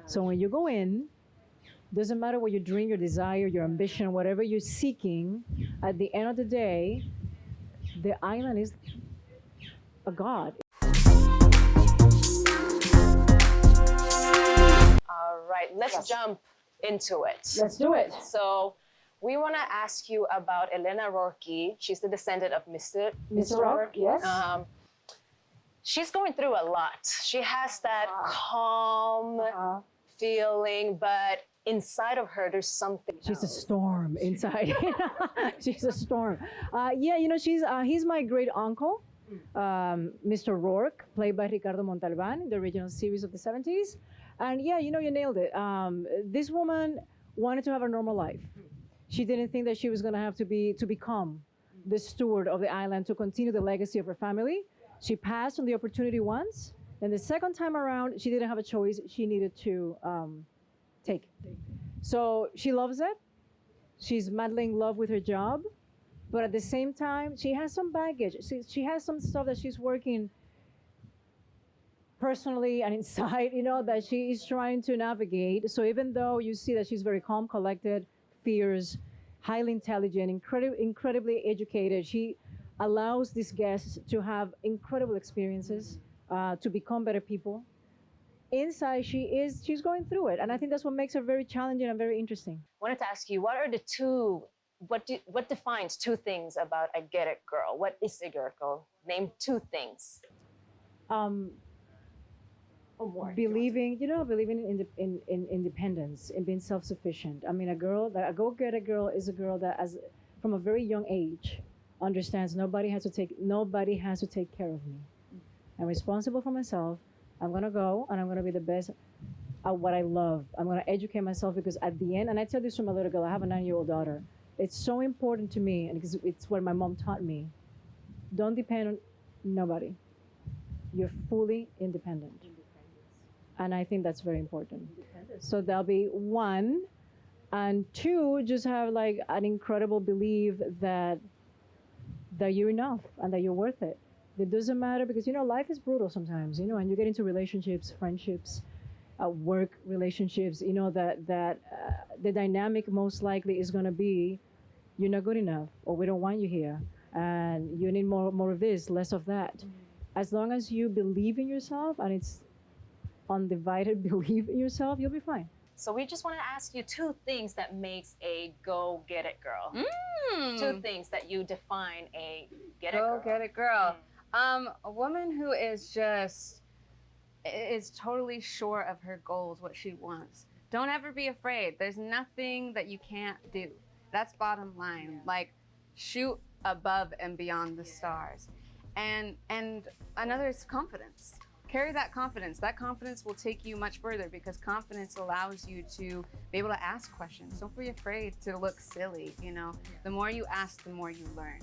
So when you go in, doesn't matter what your dream, your desire, your ambition, whatever you're seeking, at the end of the day, the island is a god. All right, let's jump into it. Let's do it. So we want to ask you about Elena Roque. She's the descendant of Mr. Roque, yes. She's going through a lot. She has that calm feeling, but inside of her, there's something She's a else. storm inside. She's a storm. Yeah, you know, he's my great uncle, Mr. Rourke, played by Ricardo Montalban in the original series of the 70s. And yeah, you know, you nailed it. This woman wanted to have a normal life. She didn't think that she was going to have to become the steward of the island to continue the legacy of her family. She passed on the opportunity once, and the second time around, she didn't have a choice. She needed to take it. So she loves it. She's madly in love with her job, but at the same time, she has some baggage. She has some stuff that she's working personally and inside, you know, that she is trying to navigate. So even though you see that she's very calm, collected, fierce, highly intelligent, incredibly educated, she allows these guests to have incredible experiences, to become better people. Inside, she's going through it, and I think that's what makes her very challenging and very interesting. I wanted to ask you, what defines two things about a get it girl? What is a get it girl? Name two things. Believing in independence and being self-sufficient. I mean, a go-getter girl is a girl that, from a very young age, understands nobody has to take care of me. I'm responsible for myself. I'm gonna go and I'm gonna be the best at what I love. I'm gonna educate myself, because at the end, and I tell this from a little girl, I have a 9-year-old daughter. It's so important to me, and because it's what my mom taught me. Don't depend on nobody. You're fully independent. And I think that's very important. So that'll be one. And two, just have like an incredible belief that you're enough and that you're worth it. It doesn't matter, because, you know, life is brutal sometimes, you know, and you get into relationships, friendships, work relationships, you know, that the dynamic most likely is going to be, you're not good enough, or we don't want you here, and you need more of this, less of that. As long as you believe in yourself, and it's undivided belief in yourself, you'll be fine. So we just want to ask you two things that makes a go get it girl. Two things that you define a get it girl. Go get it girl. A woman who is totally sure of her goals, what she wants. Don't ever be afraid. There's nothing that you can't do. That's bottom line. Like, shoot above and beyond the stars. And another is confidence. Carry that confidence. That confidence will take you much further, because confidence allows you to be able to ask questions. Don't be afraid to look silly, you know. The more you ask, the more you learn.